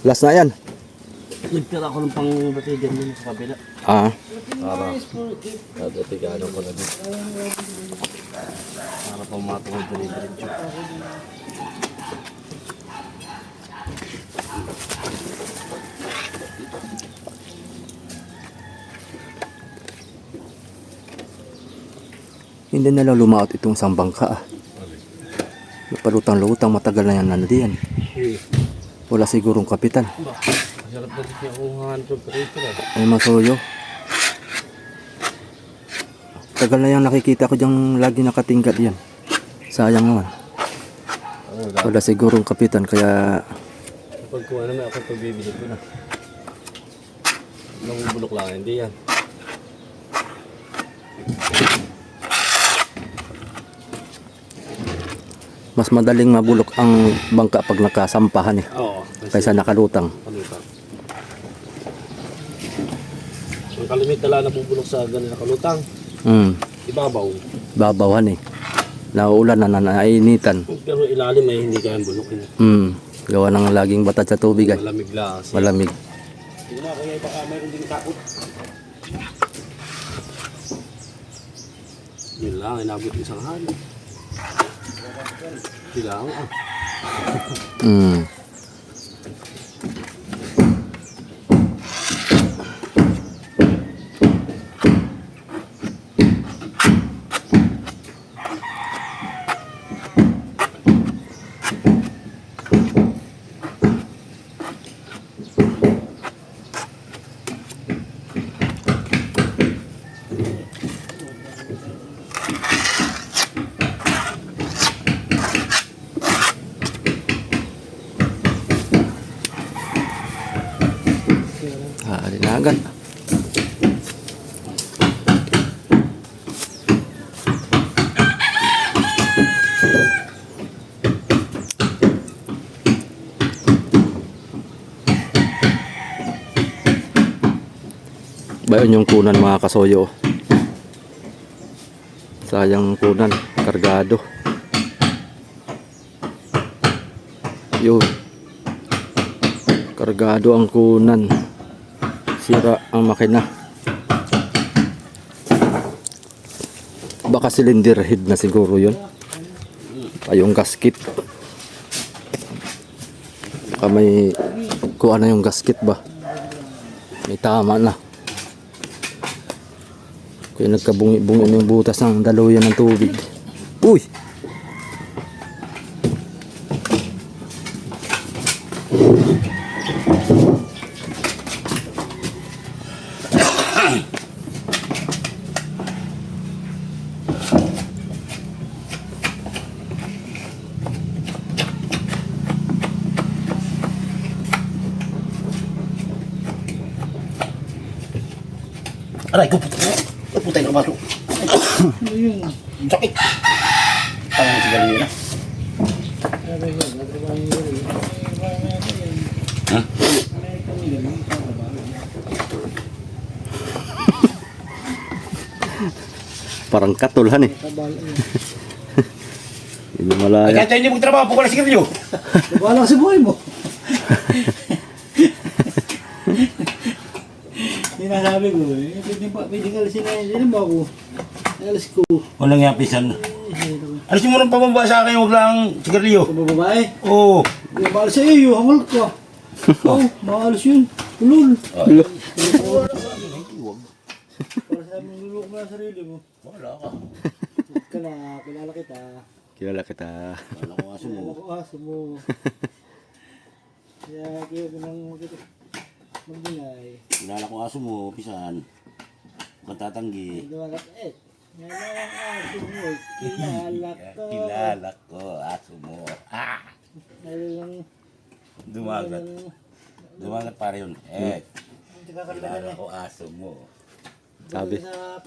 Speaker 3: Last na yan.
Speaker 4: Nagtira ako ng pang-batigan dun sa kabila.
Speaker 3: Ah,
Speaker 4: Nagatiganan ko na dun. Para pa matungod diretso.
Speaker 3: hindi na lang lumaot itong sambangka. Napalutang-lutang, matagal na yan nandiyan. Wala sigurong kapitan.
Speaker 4: Masarap na din yung hanto rito eh.
Speaker 3: Ay masuyo. Tagal na yung nakikita ko diyang lagi nakatingkat yan. Sayang naman. Wala sigurong kapitan kaya
Speaker 4: Kapag kuha naman ako ito, bibili ko na. Nabubulok lang, hindi yan.
Speaker 3: mas madaling mabulok ang bangka pag nakasampahan eh.
Speaker 4: Oo.
Speaker 3: Kaysa nakalutang.
Speaker 4: Kalutang. Ang kalimit tala nabubulok sa ganun na kalutang. Ibabaw.
Speaker 3: Babawan eh. Nauulan na nainitan.
Speaker 4: Pero ilalim ay hindi kayang bulukin.
Speaker 3: Gawa ng laging batad sa tubig ay.
Speaker 4: Malamig lang.
Speaker 3: Malamig.
Speaker 2: Hindi na, kaya baka mayroon din takot.
Speaker 4: Yun lang, inabot isang halo. Kailangan ah.
Speaker 3: Tanggal. Bayon yung kunan mga kasoyo. Sayang kunan, kargado. Yun. Kargado ang kunan. Sira ang makina. Baka cylinder head na siguro yun. Ay yung gasket. Baka may kuha na yung gasket ba. May tama na. Kaya nagkabungi-bungi na yung butas ng daluyan ng tubig. Uy!
Speaker 2: Aray ko, putay ka baso.
Speaker 1: Ano yun?
Speaker 2: Ang sakit. Tangan si Galileo na.
Speaker 1: Sabi ko, nagtrabaho yun.
Speaker 2: Ha?
Speaker 3: Parang katulhan eh. Hindi malaya.
Speaker 2: Ay, kahit hindi magtrabaho, pukula si Galileo.
Speaker 1: Wala ka sa buhay mo. Sinasabi ko eh, pwede ka alisin na yun ba ako? Alis ko.
Speaker 2: Walang yapisan. Alisin mo ng pababa sa akin, huwag lang si Galileo.
Speaker 1: Sa babae?
Speaker 2: Oo.
Speaker 1: Hindi maalis sa iyo, hangal ka. Oo, maalis yun. Ulul. Para sa amin, lulok mo na sarili mo.
Speaker 2: Wala ka.
Speaker 1: Huwag ka na, kilala kita.
Speaker 3: Kilala kita.
Speaker 2: Wala ko aso mo.
Speaker 1: Kilala ko aso mo. Kaya kaya ko nang magbingay.
Speaker 2: Kilala ko aso mo, pisan. Huwag kang tatanggi.
Speaker 1: Dumagat eh. Ngayon ang aso mo, kilala ko.
Speaker 2: Kilala ko, aso mo. Ah!
Speaker 1: Ngayon
Speaker 2: Dumagat. Dumagat para yun. Eh,
Speaker 1: lang,
Speaker 2: kilala ko aso mo.
Speaker 3: Sabi.
Speaker 1: Sa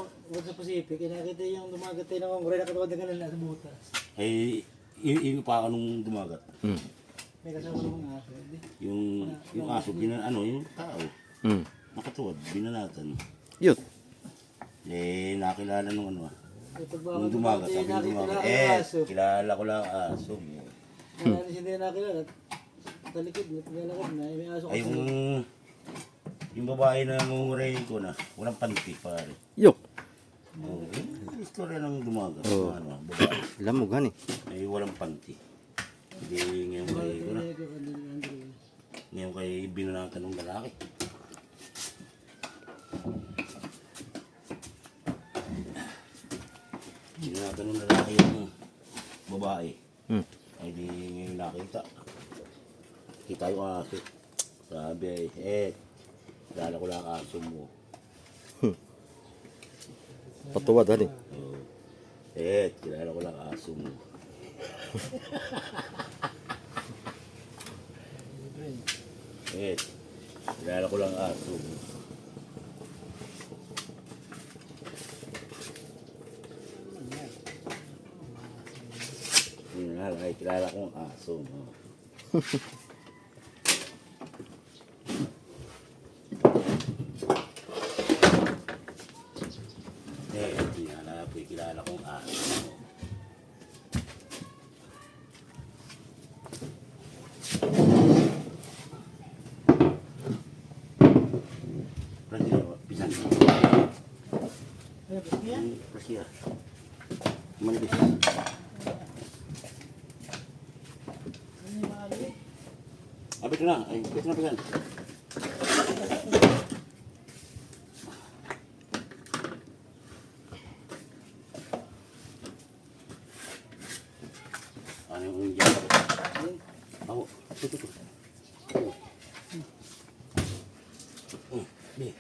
Speaker 1: Pacific, kinakita yung dumagat tayo ng kongre, nakatawad na kanila sa butas.
Speaker 2: Eh, yung pa ka nung dumagat.
Speaker 1: May kasama ng aso.
Speaker 2: Yung aso, yung tao. Nakatuwad, binanatan.
Speaker 3: Yun.
Speaker 2: Eh, nakilala nung ano ah. Nung
Speaker 1: Nung
Speaker 2: dumagat, sabi nung dumagat. Eh, kilala ko lang ang aso mo.
Speaker 1: Kaya hindi nakilala. Talikid, naglalakad na. May aso
Speaker 2: Ay, yung babae na nguray ko na, walang panty pare.
Speaker 3: Yun.
Speaker 2: Oh, yung istorya ng dumagat.
Speaker 3: Oo.
Speaker 2: Ano, babae.
Speaker 3: Lamugan eh.
Speaker 2: Ay, walang panty. Hindi ngayon kay ko na. Ngayon kay binanatan ng lalaki. Binanatan ng lalaki yung babae. Ay di ngayon nakita. Kita yung aso. Sabi ay, kilala ko lang ang aso mo.
Speaker 3: Patuwad han eh.
Speaker 2: Oh. Kilala ko lang ang aso mo. Kilala ko lang ang aso mo. Kilala ko ang aso mo. Kilala ko ang aso mo. Pisan. Prasya. Manipis. Abit na. Ay, abit na pisan. Ano yung dyan? Ako. Ito. Be.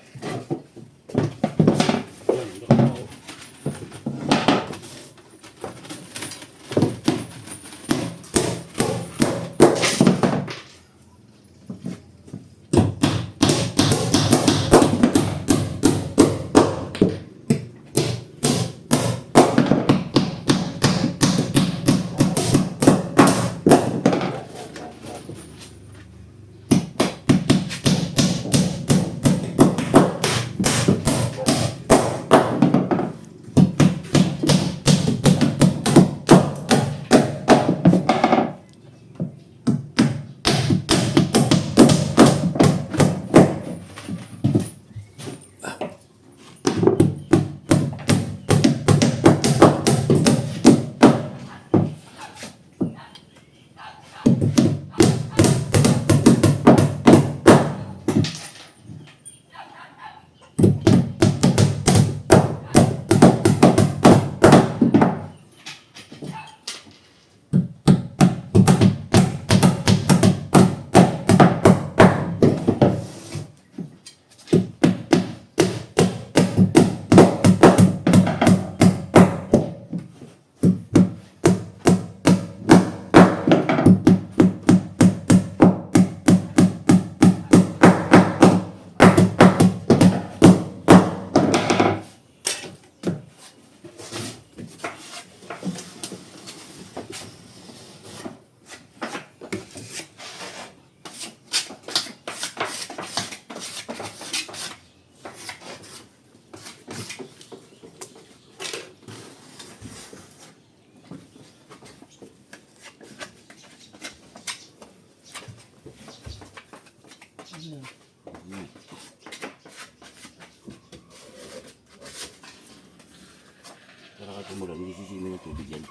Speaker 2: Pero kahit umulan, hindi sisimi ng tubig yan.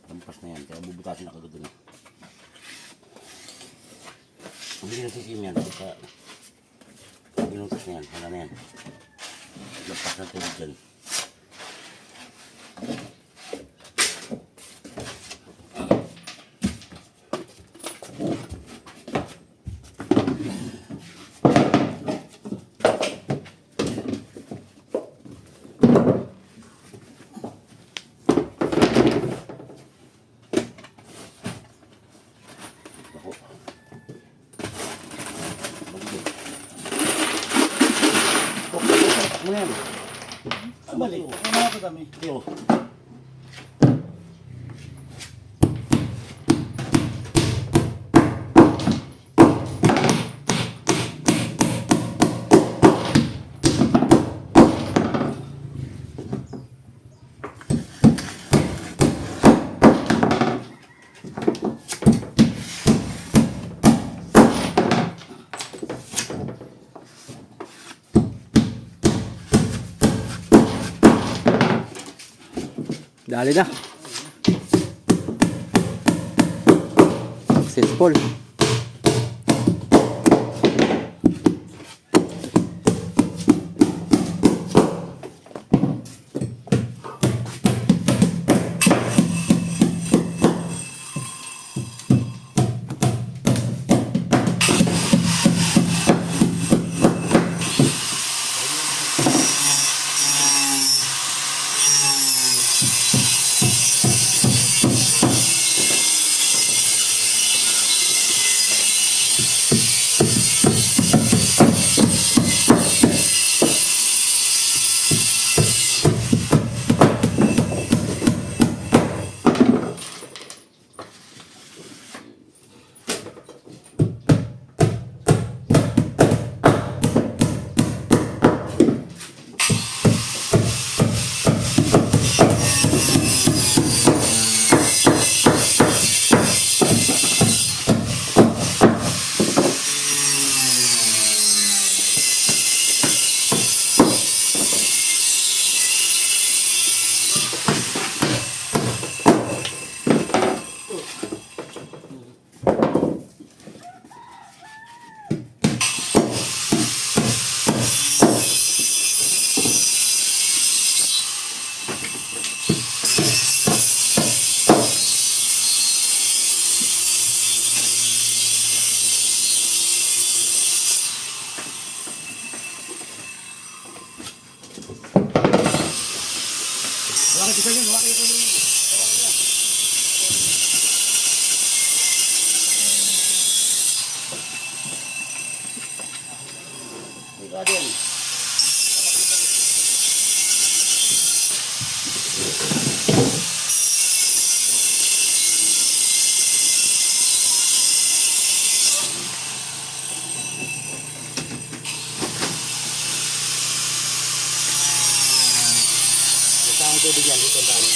Speaker 2: Lampas na yan, kaya bubutasin na kagad doon. Hindi na sisimi yan, kasi pinuntas na yan, wala na yan. Lampas ng tubig yan. Ano yan?
Speaker 1: Balik. Ano ako kami?
Speaker 2: Iyo.
Speaker 3: Dali na. Successful.
Speaker 2: Ang tubig yan, dito ang dami.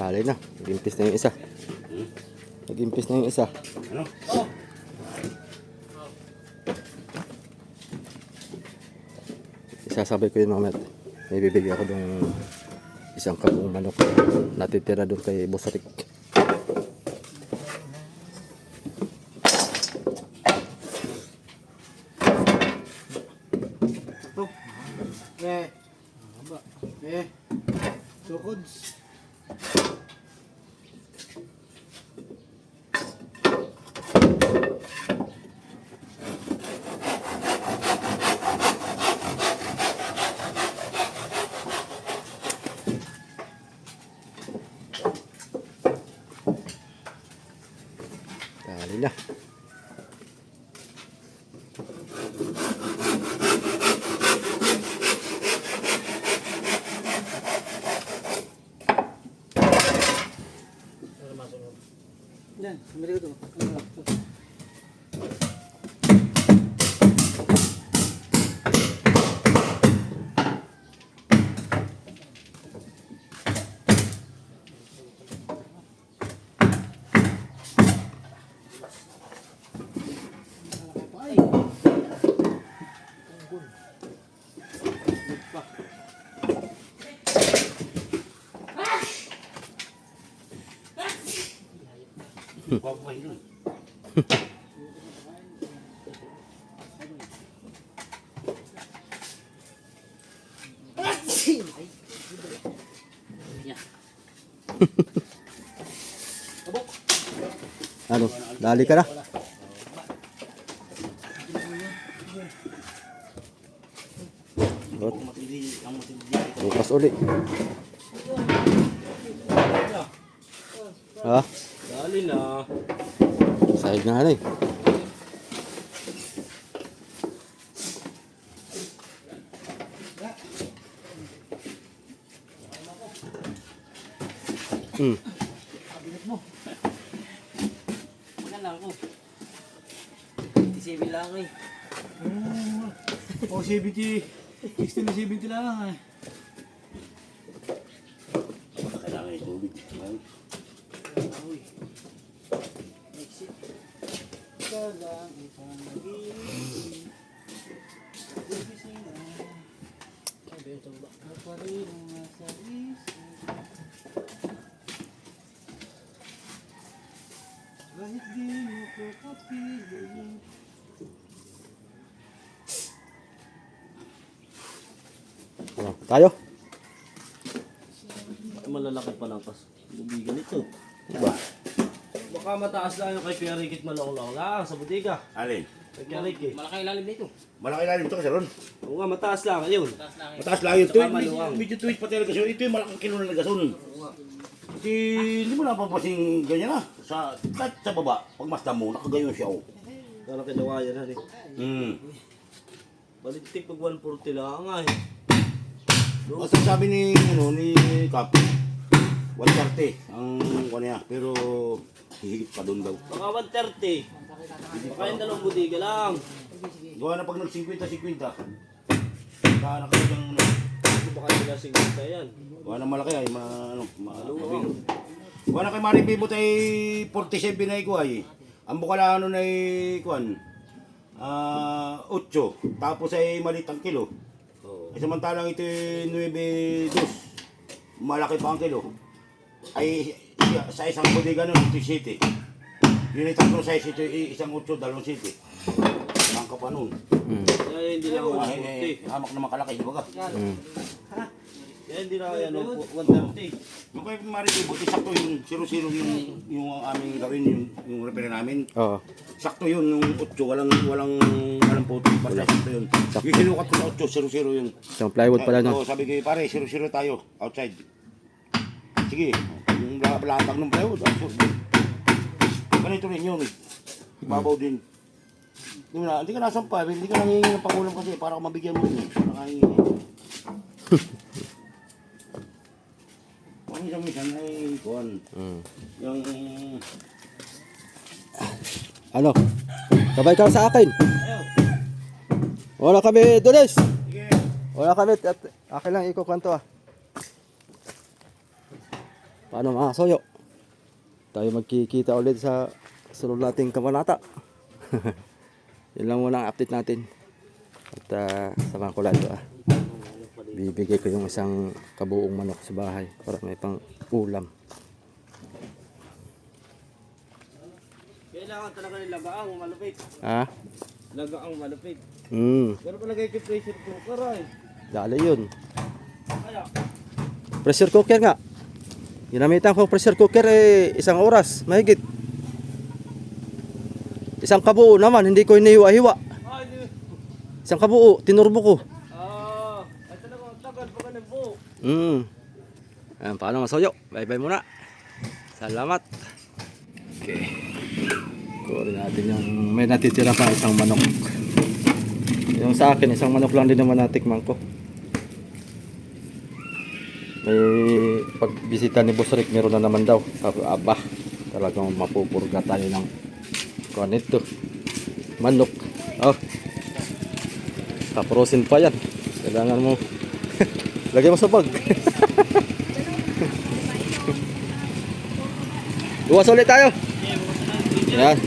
Speaker 3: Dali na. Nag-impis na yung isa. Nag-impis na yung isa.
Speaker 2: Ano?
Speaker 3: Isasabay ko yun mamaya. May bibigyan ako ng isang kabuong manok. Natitira doon kay Boss Rick.
Speaker 1: Tukods.
Speaker 3: Dali na.
Speaker 1: Yan, sumili ko ito.
Speaker 2: Wag yun.
Speaker 3: Ano? Dali ka na. Good. Bukas uli. Ha?
Speaker 4: Dali na.
Speaker 3: Sahig na eh. Hmm.
Speaker 4: Maganda ako. 27 lang eh.
Speaker 1: O 70, 60 na 70 lang eh.
Speaker 2: Kailangan yung tubig.
Speaker 1: Kahit di mo ko kapiling.
Speaker 3: Ano, tayo?
Speaker 4: Malalaki pa lang pas. Lubigan ito.
Speaker 3: Ba?
Speaker 4: Baka mataas lang yung kay Kuya Rickit malong-long lang sa butika.
Speaker 2: Alin?
Speaker 4: Kay Kuya Rickit.
Speaker 5: Malaki ilalim dito.
Speaker 2: Malaki lalim ito kasi ron.
Speaker 4: Oo nga, mataas lang. Ayun.
Speaker 2: Mataas lang yun.
Speaker 4: Saka
Speaker 2: Tuwid,
Speaker 4: maluwang.
Speaker 2: medyo tuwid pati ang gasol. Ito yung malaking kilo ng gasol. Kasi hindi mo napapasin ganyan na. Kahit sa baba, pag masda mo, nakagayon siya. Oh.
Speaker 4: Parang kinawayan na rin. Balitik pag 140 lang nga eh.
Speaker 2: Basta sabi ni Kap, 130 ang kuha niya. Pero hihigit pa doon daw.
Speaker 4: Baka 130. Baka yung dalawang budiga lang.
Speaker 2: Gawa na pag nag-50-50. Nakakalagang
Speaker 4: Baka sila 50 yan.
Speaker 2: gawa na malaki ay maluwang. Gawa na kay Mari Bibot ay 47 na ikuha ay. Ang Bukalano na ay kuhan. 8. Tapos ay maliit ang kilo.
Speaker 4: Oo.
Speaker 2: Samantalang ito ay 9.2. Malaki pa ang kilo. Ay sa isang bodega nun, ito 7. Yun ay tatlong size, ito ay isang 8, 2 7. Ang ka pa nun.
Speaker 4: Kaya hindi lang
Speaker 2: Ay,
Speaker 4: 140.
Speaker 2: hamak na makalaki, di ba ka?
Speaker 4: Kaya hindi lang yan 130.
Speaker 2: Yung kay Maribibot, sakto yung 0-0 yung aming gawin, yung repair namin.
Speaker 3: Oo.
Speaker 2: Sakto yun, yung 8, walang puto. Basta sakto yun. Yung sinukat ko sa 8, 0-0 yun.
Speaker 3: Isang plywood pala
Speaker 2: Oo,
Speaker 3: no.
Speaker 2: sabi ko, pare, 0-0 tayo, outside. Sige, yung latag ng plywood, ganito rin yun. Ibabaw din. Hindi ka nasampa, hindi ka nangingi ng pangulam kasi para kung mabigyan mo yun. Nakahingi. Kung isang-isang ay kuhan. Yung
Speaker 3: Ano? Sabay ka sa akin. Wala kami, Dones.
Speaker 2: sige,
Speaker 3: Wala kami. Akin lang ikukwento ah. Paano mga soyo? Tayo magkikita ulit sa sunod nating kabanata. Yun lang muna ang update natin. At samahan ko lang ito ah. Bibigay ko yung isang kabuong manok sa bahay para may pang ulam.
Speaker 4: Kailangan talaga ng lagaang malupit.
Speaker 3: Ha?
Speaker 4: Lagaang malupit.
Speaker 3: Hmm.
Speaker 4: Pero palagay kay pressure cooker ay.
Speaker 3: Dali yun.
Speaker 4: Kaya.
Speaker 3: Pressure cooker nga. Ginamitan ko pressure cooker isang oras, mahigit. Isang kabuo naman, hindi ko hinihiwa-hiwa. Isang kabuo, tinurbo ko.
Speaker 4: Ito na kung tagal pa ka ng buo.
Speaker 3: Ayan, paano masoyo? Bye-bye muna. Salamat. Okay. Kunin natin yung may natitira pa isang manok. Yung sa akin, isang manok lang din naman natikman ko. May pagbisita ni Boss Rick, meron na naman daw. Sabi, aba, talagang mapupurga tayo ng kuwan ito. Manok. Oh. Kaprosin pa yan. Kailangan mo lagyan mo sa bag. Luwas ulit tayo. Yan.